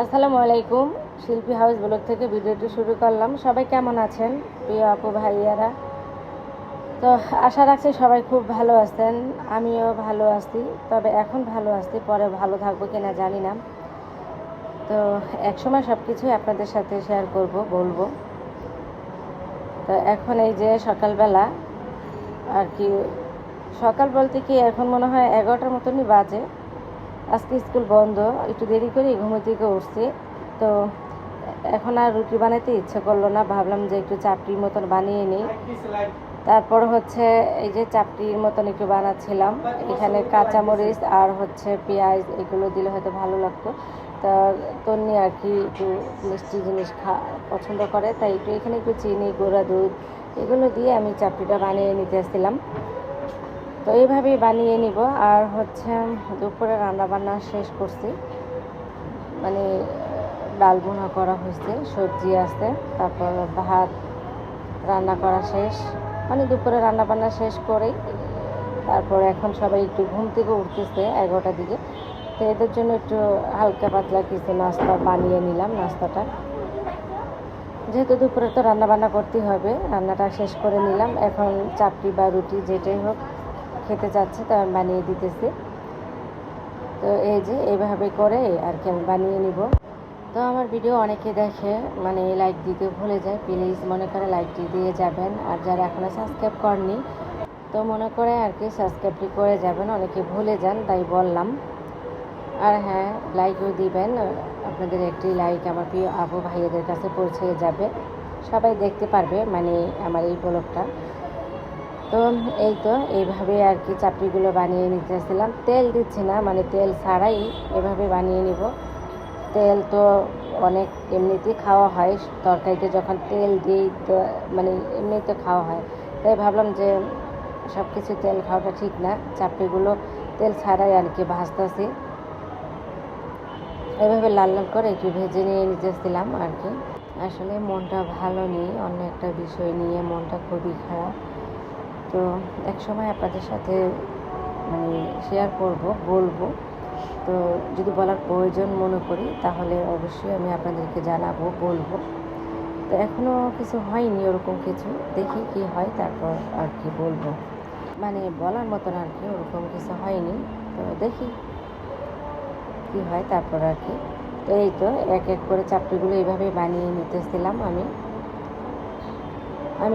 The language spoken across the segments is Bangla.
আসসালামু আলাইকুম। শিল্পী হাউস ব্লগ থেকে ভিডিওটি শুরু করলাম। সবাই কেমন আছেন প্রিয় আপু ভাইয়ারা? তো আশা রাখছি সবাই খুব ভালো আছেন, আমিও ভালো আছি। তবে এখন ভালো আছি, পরে ভালো থাকবো কিনা জানি না। তো একসময় সব কিছুই আপনাদের সাথে শেয়ার করব, বলবো। তো এখন এই যে সকালবেলা আর কি, সকাল বলতে কি এখন মনে হয় 11টার মতনই বাজে। আজকে স্কুল বন্ধ, একটু দেরি করে ঘুম থেকে উঠছি। তো এখন আর রুটি বানাতে ইচ্ছে করলো না, ভাবলাম যে একটু চাপড়ির মতন বানিয়ে নিই। তারপর হচ্ছে এই যে চাপড়ির মতন একটু বানাচ্ছিলাম। এখানে কাঁচামরিচ আর হচ্ছে পেঁয়াজ এগুলো দিলে হয়তো ভালো লাগতো। তা তন্নি আর কি একটু মিষ্টি জিনিস পছন্দ করে, তাই একটু এখানে একটু চিনি, গুঁড়া দুধ এগুলো দিয়ে আমি চাপড়িটা বানিয়ে নিতে আসছিলাম। তো এইভাবেই বানিয়ে নিব। আর হচ্ছে দুপুরে রান্নাবান্না শেষ করছি, মানে ডাল ভুনা করা হয়েছে, সবজি আছে, তারপর ভাত রান্না করা শেষ। মানে দুপুরে রান্নাবান্না শেষ করেই তারপর এখন সবাই একটু ঘুম থেকে উঠতেছে 11টার দিকে। তো এদের জন্য একটু হালকা পাতলা কিছু নাস্তা বানিয়ে নিলাম। নাস্তাটা যেহেতু দুপুরে তো রান্নাবান্না করতেই হবে, রান্নাটা শেষ করে নিলাম। এখন চাপড়ি বা রুটি যেটাই হোক খেতে চাচ্ছে, তো আমি বানিয়ে দিতেছি। তো এই যে এইভাবে করে আর কি আমি বানিয়ে নিব। তো আমার ভিডিও অনেকে দেখে, মানে লাইক দিতে ভুলে যায়। প্লিজ মনে করে লাইকটি দিয়ে যাবেন। আর যারা এখনও সাবস্ক্রাইব করেনি, তো মনে করে আর কি সাবস্ক্রাইবটি করে যাবেন। অনেকে ভুলে যান, তাই বললাম। আর হ্যাঁ, লাইকও দিবেন। আপনাদের একটি লাইক আমার প্রিয় আপু ভাইয়াদের কাছে পৌঁছে যাবে, সবাই দেখতে পারবে মানে আমার এই ব্লগটা। তো এই তো এইভাবে আর কি চাপড়িগুলো বানিয়ে নিতেছিলাম। তেল দিচ্ছি না, মানে তেল ছাড়াই এভাবে বানিয়ে নিব। তেল তো অনেক এমনিতেই খাওয়া হয়, তরকারিতে যখন তেল দিই তো মানে এমনিতে খাওয়া হয়। তাই ভাবলাম যে সব কিছু তেল খাওয়াটা ঠিক না, চাপড়িগুলো তেল ছাড়াই আর কি ভাজতেছি। এভাবে লাল লাল করে একটু ভেজে নিয়ে নিতেছিলাম আর কি। আসলে মনটা ভালো নেই, অন্য একটা বিষয় নিয়ে মনটা খুবই খারাপ। তো এক সময় আপনাদের সাথে মানে শেয়ার করব, বলবো। তো যদি বলার প্রয়োজন মনে করি তাহলে অবশ্যই আমি আপনাদেরকে জানাবো, বলবো। তো এখনও কিছু হয়নি ওরকম কিছু, দেখি কি হয় তারপর আর কি বলবো। মানে বলার মতন আর কি ওরকম কিছু হয়নি, তো দেখি কি হয় তারপর আর কি। তো এই তো এক এক করে চাপড়িগুলো এইভাবে বানিয়ে নিতেছিলাম আমি।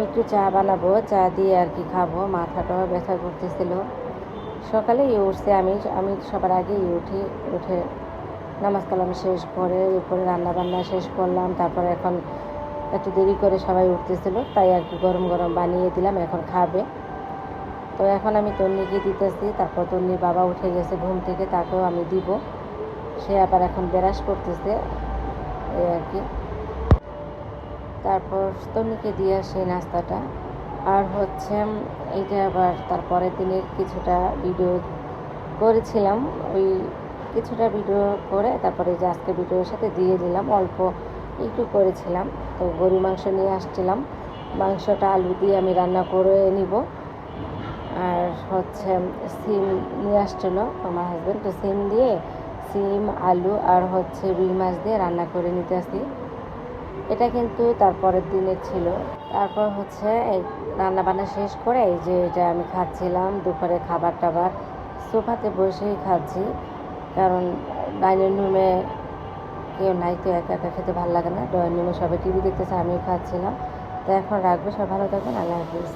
একটু চা বানাবো, চা দিয়ে আর কি খাবো। মাথাটাও ব্যথা করতেছিল। সকালেই উঠছে, আমি সবার আগেই উঠে নামাজ কালাম শেষ করে এরপরে রান্নাবান্না শেষ করলাম। তারপরে এখন একটু দেরি করে সবাই উঠতেছিল, তাই আর কি গরম গরম বানিয়ে দিলাম, এখন খাবে। তো এখন আমি তন্নিকে দিতেছি। তারপর তন্নির বাবা উঠে গেছে ঘুম থেকে, তাকেও আমি দিব। সে আবার এখন ব্রাশ করতেছে এই আর কি। তারপর তন্নিকে দিয়ে আসি নাস্তাটা। আর হচ্ছে এইটা আবার তারপরের দিনের কিছুটা ভিডিও করেছিলাম, ওই কিছুটা ভিডিও করে তারপরে যে আজকে ভিডিওর সাথে দিয়ে দিলাম। অল্প একটু করেছিলাম। তো গরু মাংস নিয়ে আসছিলাম, মাংসটা আলু দিয়ে আমি রান্না করে নিব। আর হচ্ছে সিম নিয়ে আসছিলো আমার হাজব্যান্ড, তো সিম দিয়ে, সিম আলু আর হচ্ছে রুই মাছ দিয়ে রান্না করে নিতে আসি। এটা কিন্তু তারপরের দিনের ছিল। তারপর হচ্ছে এই রান্নাবান্না শেষ করে এই যে এটা আমি খাচ্ছিলাম দুপুরে খাবার টাবার। সোফাতে বসেই খাচ্ছি, কারণ ডাইনিং রুমে কেউ নাই, তো একা একা খেতে ভালো লাগে না। ডাইনিং রুমে সবাই টিভি দেখতেছে, আমিও খাচ্ছিলাম। তো এখন রাখবো, সব ভালো থাকবেন, আল্লাহ হাফিজ।